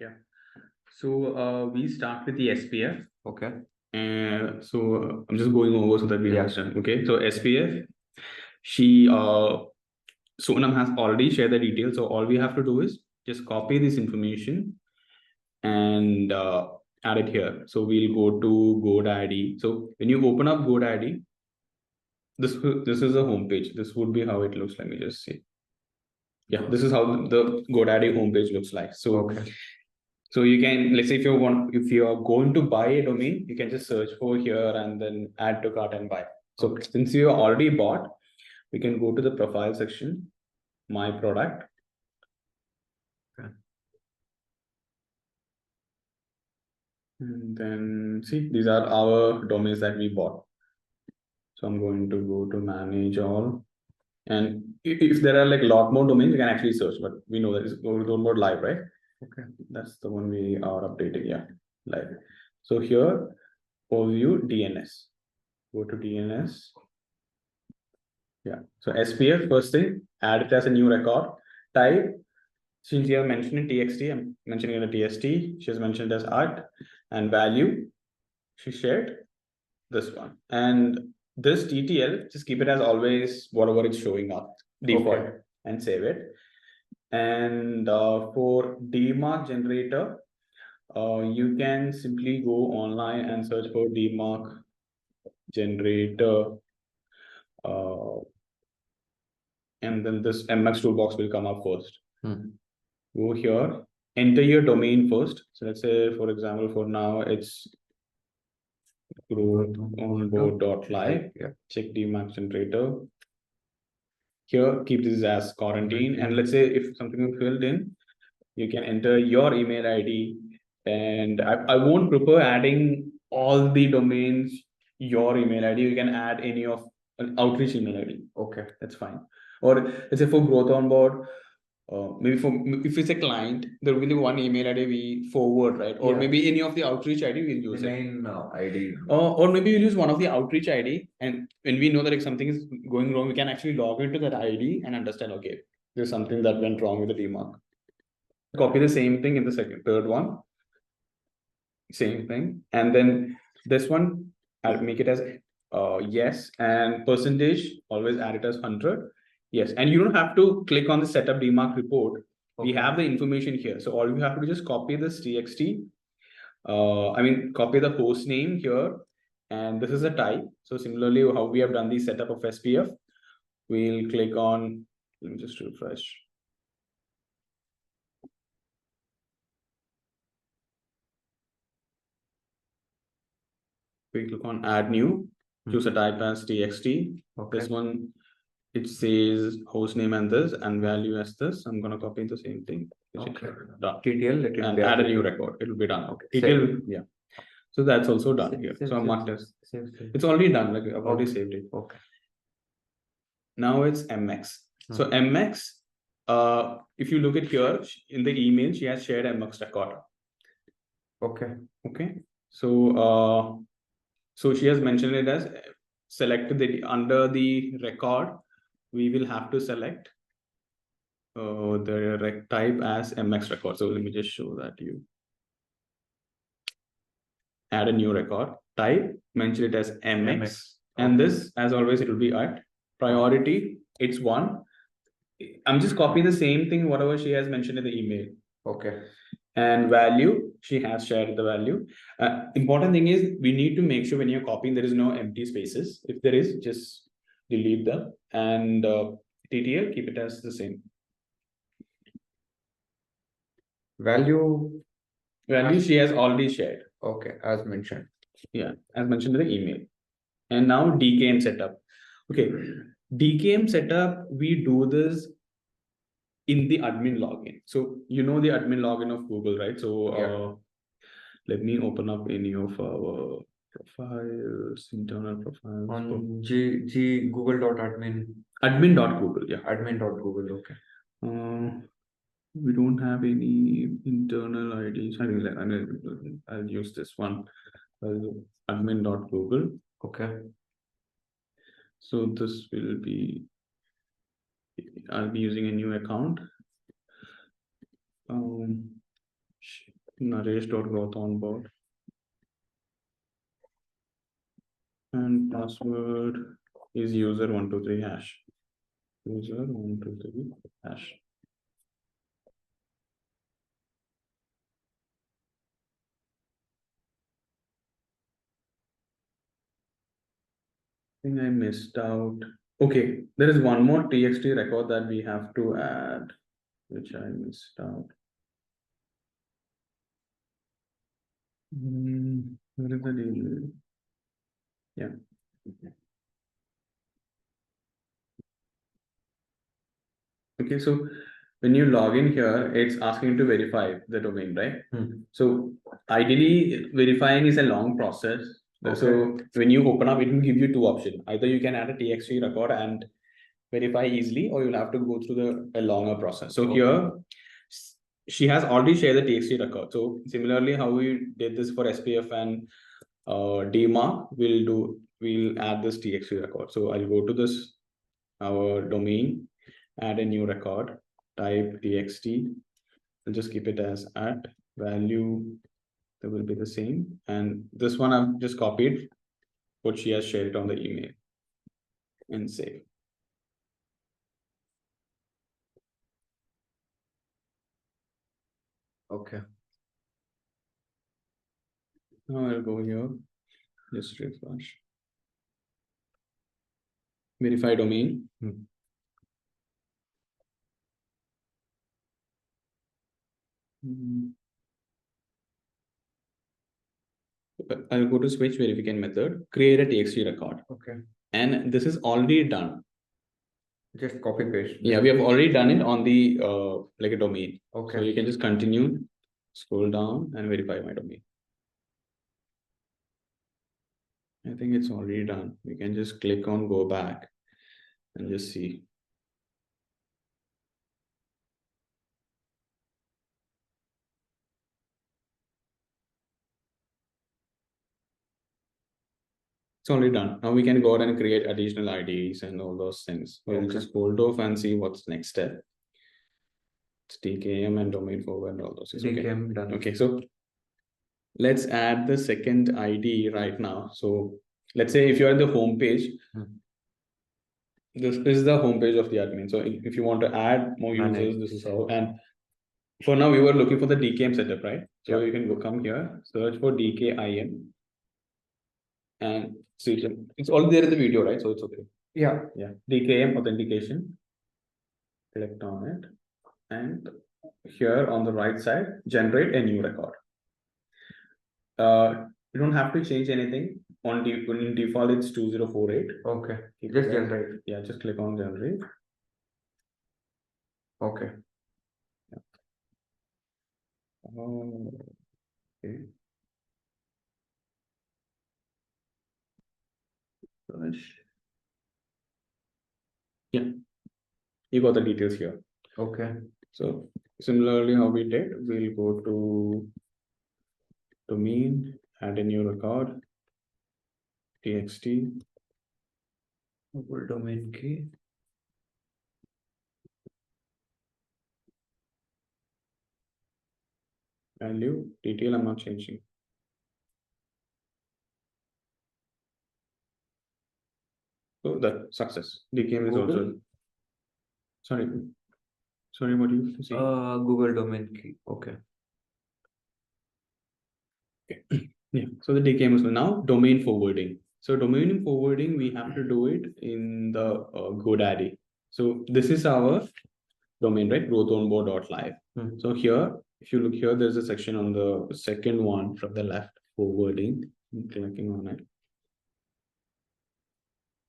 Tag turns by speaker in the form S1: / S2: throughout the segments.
S1: Yeah. So we start with the SPF.
S2: Okay.
S1: And so I'm just going over so that we
S2: Yeah.
S1: understand. Okay. So SPF, she Sonam has already shared the details. So all we have to do is just copy this information and add it here. So we'll go to GoDaddy. So when you open up GoDaddy, this is a home page. This would be how it looks. Let me just see. Yeah, this is how the GoDaddy homepage looks like. So
S2: Okay.
S1: So you can, let's say if you are going to buy a domain, you can just search for here and then add to cart and buy. So since you already bought, we can go to the profile section, my product.
S2: Okay.
S1: And then see, these are our domains that we bought. So I'm going to go to manage all. And if there are like a lot more domains, you can actually search, but we know that it's going more live, right?
S2: Okay.
S1: That's the one we are updating. Yeah, live. So here, overview DNS. Go to DNS. Yeah. So SPF, first thing, add it as a new record. Type, since you have mentioned in TXT, I'm mentioning in a TST. She has mentioned as art and value. She shared this one. And this TTL, just keep it as always, whatever it's showing up, default,
S2: Okay.
S1: and save it. And for DMARC generator, you can simply go online and search for DMARC generator. And then this MX toolbox will come up first. Go here, enter your domain first. So let's say, for example, for now it's growthonboard.live.
S2: Yeah.
S1: Check DMARC generator. Here, keep this as quarantine. And let's say if something is filled in, you can enter your email ID. And I won't prefer adding all the domains, your email ID. You can add any of an outreach email ID.
S2: Okay.
S1: That's fine. Or let's say for growth on board, maybe for if it's a client, there will be one email ID we forward, right? Or maybe any of the outreach ID we'll use
S2: The
S1: it.
S2: main ID.
S1: Or maybe we'll use one of the outreach ID, and when we know that if something is going wrong, we can actually log into that ID and understand, okay, there's something that went wrong with the DMARC. Copy the same thing in the third one. Same thing. And then this one, I'll make it as yes, and percentage, always add it as 100. Yes, and you don't have to click on the setup DMARC report. We have the information here. So all you have to do is just copy this TXT. Copy the host name here. And this is a type. So similarly, how we have done the setup of SPF, we'll click on, let me just refresh. We click on add new, choose a type as TXT.
S2: Okay.
S1: This one, it says host name and this and value as this. I'm going to copy the same thing.
S2: Okay.
S1: Done.
S2: TTL, let it
S1: And
S2: be
S1: add a new record. It will be done.
S2: Okay.
S1: TTL, yeah. So that's also done
S2: Save,
S1: here.
S2: save,
S1: So I'm
S2: save,
S1: marked as
S2: save.
S1: it's already done. Like I've already
S2: Okay.
S1: saved it.
S2: Okay.
S1: Now it's MX. So MX, if you look at here in the email, she has shared MX record.
S2: Okay.
S1: Okay. So so she has mentioned it as selected the under the record, we will have to select the type as MX record. So let me just show that to you. Add a new record, type, mention it as MX. And this, as always, it will be at priority. It's 1. I'm just copying the same thing, whatever she has mentioned in the email.
S2: Okay.
S1: And value, she has shared the value. Important thing is we need to make sure when you're copying, there is no empty spaces. If there is, just delete them. And TTL, keep it as the same.
S2: Value
S1: she has already shared.
S2: Okay, as mentioned.
S1: Yeah, as mentioned in the email. And now DKIM setup. Okay, DKIM setup, we do this in the admin login. So you know the admin login of Google, right? So let me open up any of our profiles, internal profiles.
S2: On google.admin.
S1: Admin.google, yeah.
S2: Admin.google, okay.
S1: We don't have any internal IDs. I'll use this one. Admin.google.
S2: Okay.
S1: So this will be, I'll be using a new account. naresh.growthonboard. And password is user123 hash. User123 hash. I think I missed out. Okay, there is one more txt record that we have to add, which I missed out. Where is the deal? Yeah. Okay, so when you log in here, it's asking to verify the domain, right? So ideally, verifying is a long process. So when you open up, it will give you two options. Either you can add a txt record and verify easily, or you'll have to go through a longer process. So here, she has already shared the txt record. So similarly, how we did this for SPF and DMARC, we'll add this txt record. So I'll go to this, our domain, add a new record, type txt. I'll just keep it as at value. That will be the same. And this one I've just copied what she has shared on the email and save.
S2: Okay.
S1: Now I'll go here, just refresh. Verify domain. I'll go to switch verification method, create a txt record.
S2: Okay.
S1: And this is already done.
S2: Just copy paste.
S1: Yeah, we have already done it on the like a domain.
S2: Okay.
S1: So you can just continue, scroll down and verify my domain. I think it's already done. We can just click on go back and just see. It's already done. Now we can go ahead and create additional IDs and all those things. We'll just hold off and see what's next step. It's DKIM and domain forward and all those things.
S2: DKIM done.
S1: Okay, so let's add the second ID right now. So let's say if you're at the home page, this is the home page of the admin. So if you want to add more users, this is how. And for now, we were looking for the DKIM setup, right? So you can go come here, search for DKIM, and see it's all there in the video, right? So it's okay.
S2: Yeah.
S1: DKIM authentication. Click on it, and here on the right side, generate a new record. You don't have to change anything. In default, it's 2048.
S2: Okay. Just generate.
S1: Yeah, just click on generate.
S2: Okay.
S1: Okay. Yeah, you got the details here.
S2: Okay.
S1: So similarly, how we did, we'll go to domain, add a new record, txt,
S2: Google domain key.
S1: value, detail, I'm not changing. So that success. DKIM is also. Sorry, what do you say?
S2: Google domain key. Okay.
S1: Yeah, so the DKIM is now domain forwarding. So domain forwarding, we have to do it in the GoDaddy. So this is our domain, right? growthonboard.live. So here, if you look here, there's a section on the second one from the left, forwarding. I'm clicking on it.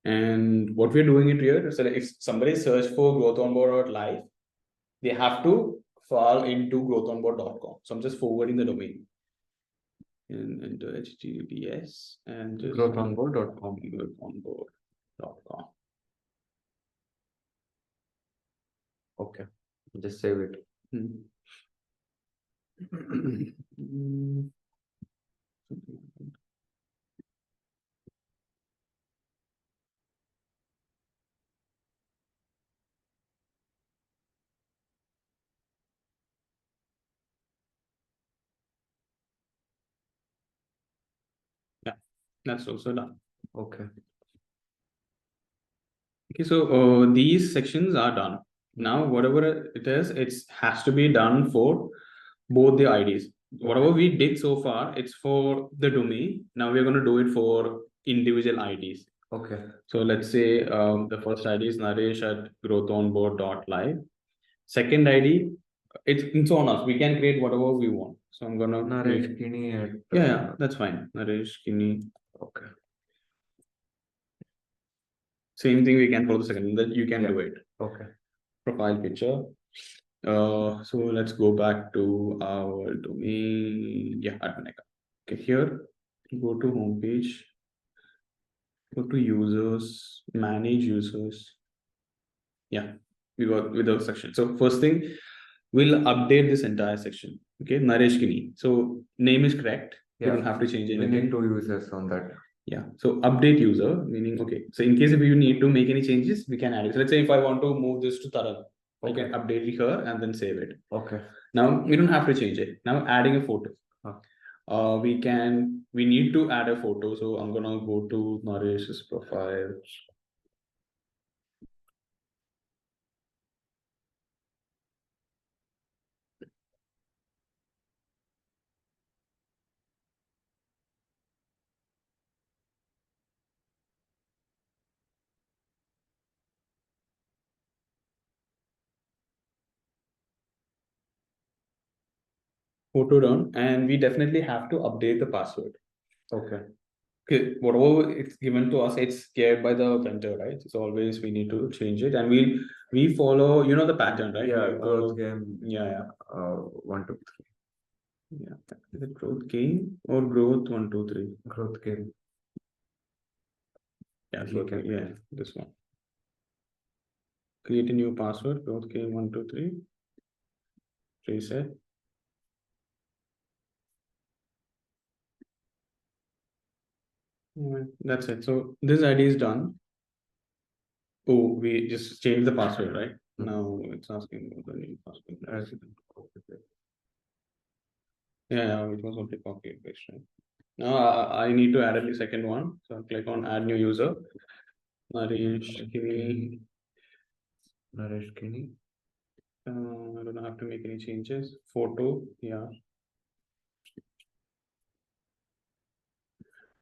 S1: And what we're doing it here is that if somebody search for growthonboard.live, they have to fall into growthonboard.com. So I'm just forwarding the domain. And enter HTTPS and just
S2: growthonboard.com.
S1: growthonboard.com.
S2: Okay. Just save it.
S1: That's also done.
S2: Okay.
S1: Okay, so these sections are done. Now, whatever it is, it has to be done for both the IDs. Whatever we did so far, it's for the domain. Now we're going to do it for individual IDs.
S2: Okay.
S1: So let's say the first ID is Naresh at growthonboard.live. Second ID, it's on us. We can create whatever we want. So I'm gonna
S2: Naresh Kini at
S1: yeah, that's fine. Naresh Kini.
S2: okay.
S1: Same thing we can for the second. That you can do it.
S2: Okay.
S1: Profile picture. So let's go back to our domain. Yeah, admin account. Okay, here go to homepage. Go to users, manage users. Yeah, we got with the section. So first thing, we'll update this entire section. Okay, Naresh Kini. So name is correct. You
S2: Yeah.
S1: don't have to change
S2: We
S1: anything.
S2: need 2 users on that.
S1: Yeah. So update user, meaning okay. So in case if you need to make any changes, we can add it. So let's say if I want to move this to Taran, I can update it here and then save it.
S2: Okay.
S1: Now we don't have to change it. Now adding a photo. We need to add a photo. So I'm gonna go to Naresh's profile. Photo done, and we definitely have to update the password.
S2: Okay.
S1: Okay, whatever it's given to us, it's cared by the vendor, right? So always we need to change it, and we follow, you know, the pattern, right?
S2: Yeah,
S1: We follow,
S2: growth game.
S1: yeah.
S2: 1, 2, 3.
S1: Yeah, is it growth game or growth 1, 2, 3?
S2: Growth game.
S1: Yeah, growth game. Yeah, this one. Create a new password. Growth game 1, 2, 3. Reset. That's it. So this ID is done. Oh, we just changed the password, right? Now it's asking for the new password. Yeah, it was only copy and paste, right? Now I need to add a second one. So I'll click on add new user. Naresh Kini.
S2: Naresh Kini.
S1: I don't have to make any changes. Photo, yeah.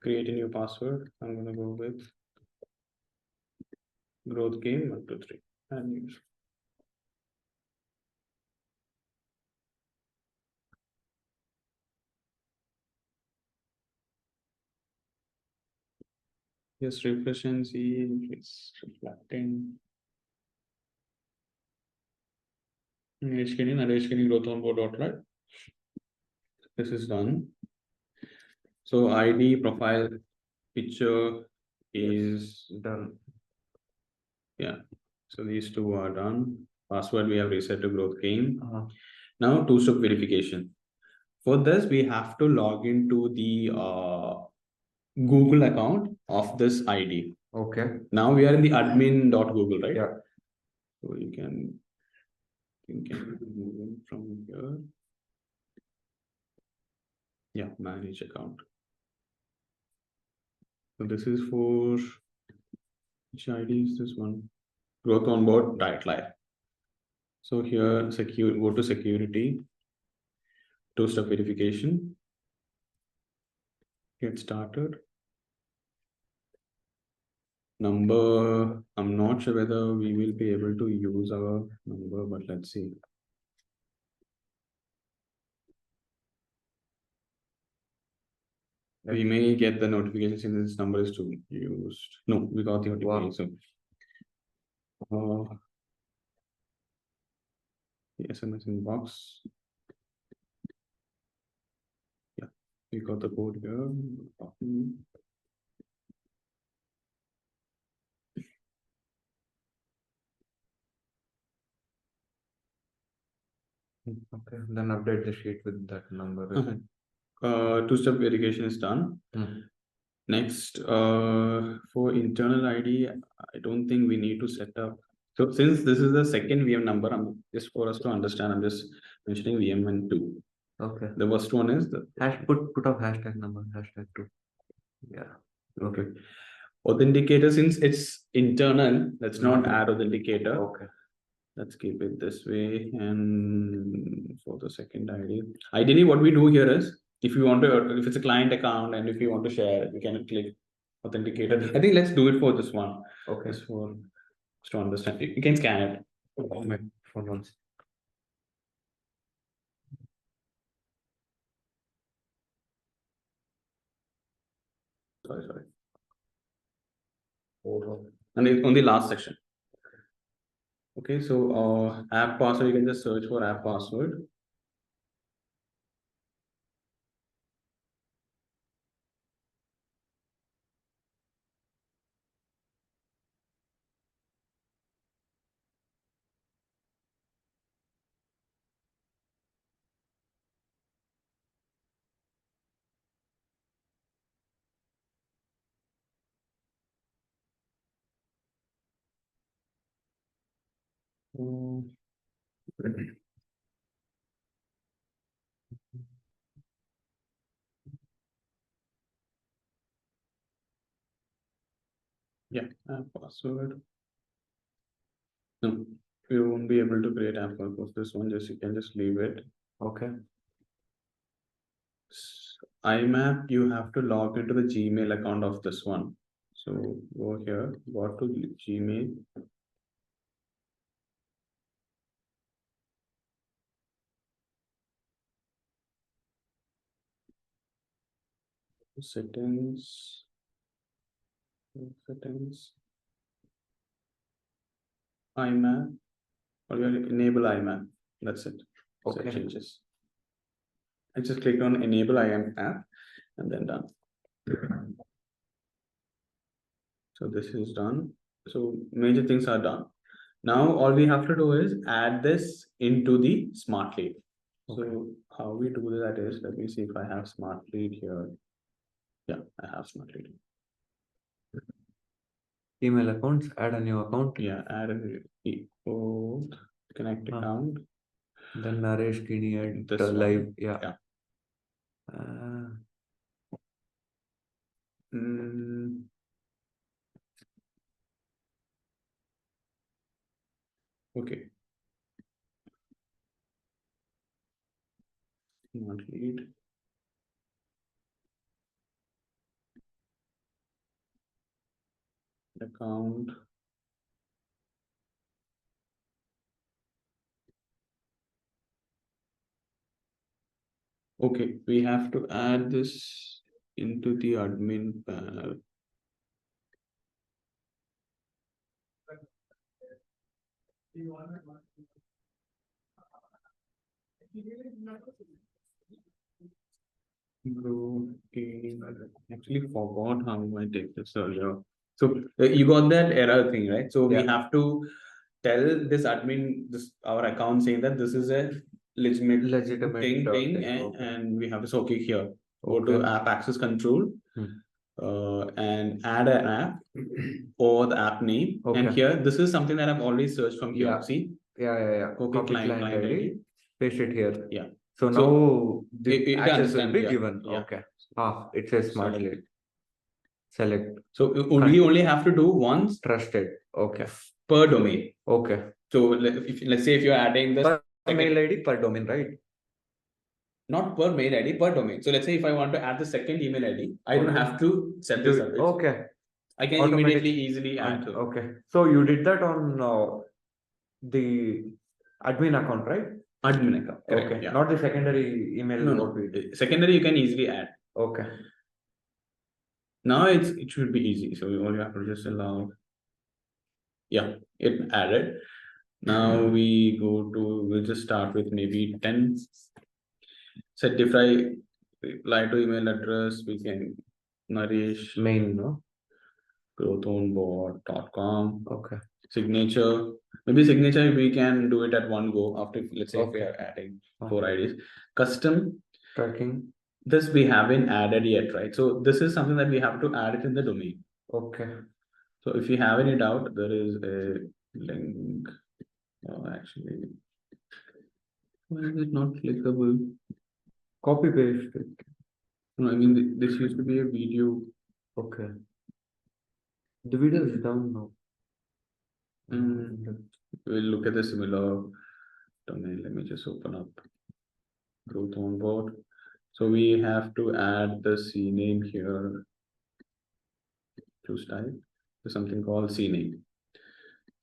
S1: Create a new password. I'm gonna go with growth game 1, 2, 3 and use. Yes, refresh and see if it's reflecting. Naresh Kini growth on board.live. This is done. So ID profile picture is
S2: Done.
S1: yeah. So these two are done. Password we have reset to growth game. Now two-step verification. For this, we have to log into the Google account of this ID.
S2: Okay.
S1: Now we are in the admin.google, right?
S2: Yeah.
S1: So you can move in from here. Yeah, manage account. So this is for which ID is this one? Growth on board diet live. So here go to security, two-step verification. Get started. Number, I'm not sure whether we will be able to use our number, but let's see. We may get the notification since this number is to used. No, we got the notification. So, the SMS inbox. Yeah, we got the code here.
S2: Okay, then update the sheet with that number.
S1: Two-step verification is done. Next, for internal ID, I don't think we need to set up. So since this is the second VM number, I'm just for us to understand, I'm just mentioning VM2.
S2: Okay.
S1: The first one is the
S2: put a hashtag number, hashtag 2. Yeah. Okay.
S1: Authenticator, since it's internal, let's not
S2: Mhm.
S1: add authenticator.
S2: Okay.
S1: Let's keep it this way. And for the second ID, ideally, what we do here is if you want to, if it's a client account and if you want to share, you can click authenticator. I think let's do it for this one.
S2: Okay.
S1: This one, just to understand. You can scan it.
S2: My phone once.
S1: Sorry. And it's on the last section. Okay, so app password, you can just search for app password. Mm, Yeah, app password. No, you won't be able to create app password. This one, just you can just leave it.
S2: Okay.
S1: IMAP, you have to log into the Gmail account of this one. So go here, go to Gmail. Settings. Settings. IMAP. Or you enable IMAP. That's it. So it
S2: Okay.
S1: changes. I just click on enable IMAP and then done. So this is done. So major things are done. Now all we have to do is add this into the smart lead. So how we do that is, let me see if I have smart lead here. Yeah, I have smart lead.
S2: Email accounts, add a new account.
S1: Yeah, add a connect
S2: Ah.
S1: account.
S2: Then Naresh Kini at
S1: This one.
S2: live. Yeah.
S1: Yeah. Okay. Smart lead. Account. Okay, we have to add this into the admin panel. Okay, I actually forgot how I take this earlier. So you got that error thing, right? So we
S2: Yeah.
S1: have to tell this admin, this our account saying that this is a legitimate thing,
S2: thing.
S1: and we have to say okay here. Go to
S2: Okay.
S1: app access control,
S2: Hmm.
S1: and add an app or the app name. And
S2: Okay.
S1: here, this is something that I've already searched from here.
S2: Yeah.
S1: See,
S2: Yeah.
S1: okay,
S2: Copy client ID. Paste it here.
S1: Yeah.
S2: So
S1: So,
S2: now the
S1: it
S2: access will
S1: understand,
S2: be
S1: yeah,
S2: given.
S1: yeah.
S2: Okay. It says smart
S1: Select.
S2: lead. Select
S1: So we only have to do once
S2: trusted. Okay.
S1: per domain.
S2: Okay.
S1: So let's say if you're adding this
S2: Per mail ID per domain, right?
S1: not per mail ID, per domain. So let's say if I want to add the second email ID, I don't have to set this up.
S2: Okay.
S1: I can
S2: Automatic.
S1: immediately easily add.
S2: Okay. So you did that on the admin account, right?
S1: Admin account. Correct,
S2: Okay.
S1: yeah.
S2: Not the secondary email.
S1: No. Secondary you can easily add.
S2: Okay.
S1: Now it should be easy. So all you have to just allow. Yeah, it added. Now we go to, we'll just start with maybe 10. Set reply to email address. We can Naresh
S2: Main, no?
S1: growthonboard.com.
S2: Okay.
S1: Signature. Maybe signature we can do it at one go after, let's say if we
S2: Okay.
S1: are adding 4 IDs. Custom.
S2: Tracking.
S1: This we haven't added yet, right? So this is something that we have to add it in the domain.
S2: Okay.
S1: So if you have any doubt, there is a link. Actually, why is it not clickable?
S2: Copy paste.
S1: No, I mean this used to be a video.
S2: Okay. The video is down now.
S1: We'll look at the similar domain. Let me just open up growth on board. So we have to add the CNAME here to style. There's something called CNAME.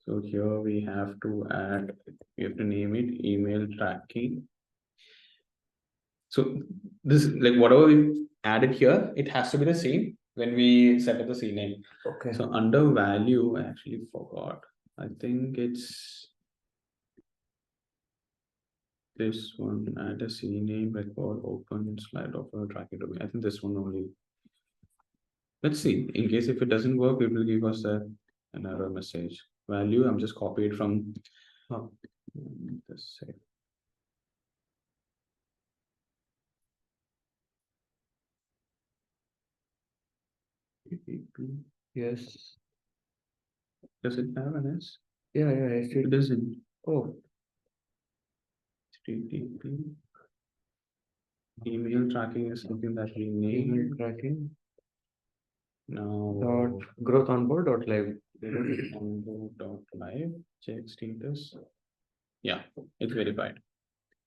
S1: So here we have to name it email tracking. So this, like whatever we added here, it has to be the same when we set up the CNAME.
S2: Okay.
S1: So under value, I actually forgot. I think it's this one, add a CNAME record, open slide of a tracking domain. I think this one only. Let's see, in case if it doesn't work, it will give us an error message. Value, I'm just copied from this side.
S2: Yes.
S1: Does it have an S?
S2: Yeah, yes,
S1: It doesn't.
S2: Oh,
S1: HTTP. Email tracking is something that we
S2: email
S1: need.
S2: tracking
S1: Now
S2: dot growth onboard dot live.
S1: dot live, check status. Yeah, it's verified.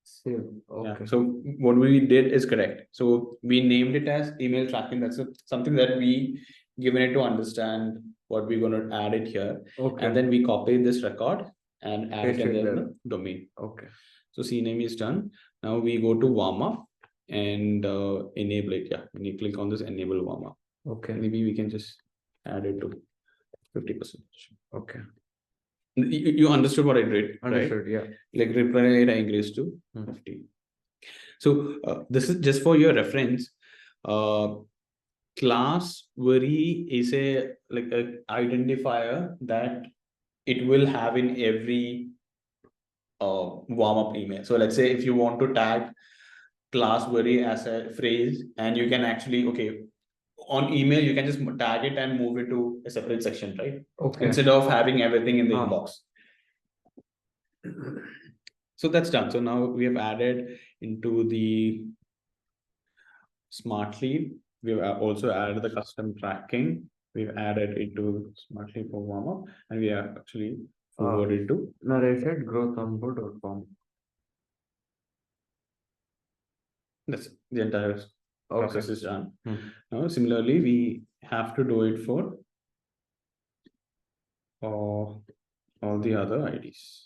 S2: Save.
S1: Yeah,
S2: Okay.
S1: so what we did is correct. So we named it as email tracking. That's something that we given it to understand what we're going to add it here.
S2: Okay.
S1: And then we copy this record and add it
S2: Paste
S1: in
S2: it
S1: the
S2: there.
S1: domain.
S2: Okay.
S1: So CNAME is done. Now we go to warm up and enable it. Yeah, when you click on this enable warm up,
S2: Okay.
S1: maybe we can just add it to 50%.
S2: Okay.
S1: You understood what I did, right?
S2: Understood. Yeah.
S1: Like reply rate I increased to 50. So this is just for your reference. Class vary is a like a identifier that it will have in every warm-up email. So let's say if you want to tag class vary as a phrase, and you can actually, okay, on email you can just tag it and move it to a separate section, right?
S2: Okay.
S1: Instead of having everything in the
S2: Ah.
S1: inbox. So that's done. So now we have added into the smart lead. We've also added the custom tracking. We've added into smart lead for warm up, and we are actually forwarded to
S2: Narrated growthonboard.com.
S1: that's the entire process
S2: Okay.
S1: is done.
S2: Hmm.
S1: Now, similarly, we have to do it for all the other IDs.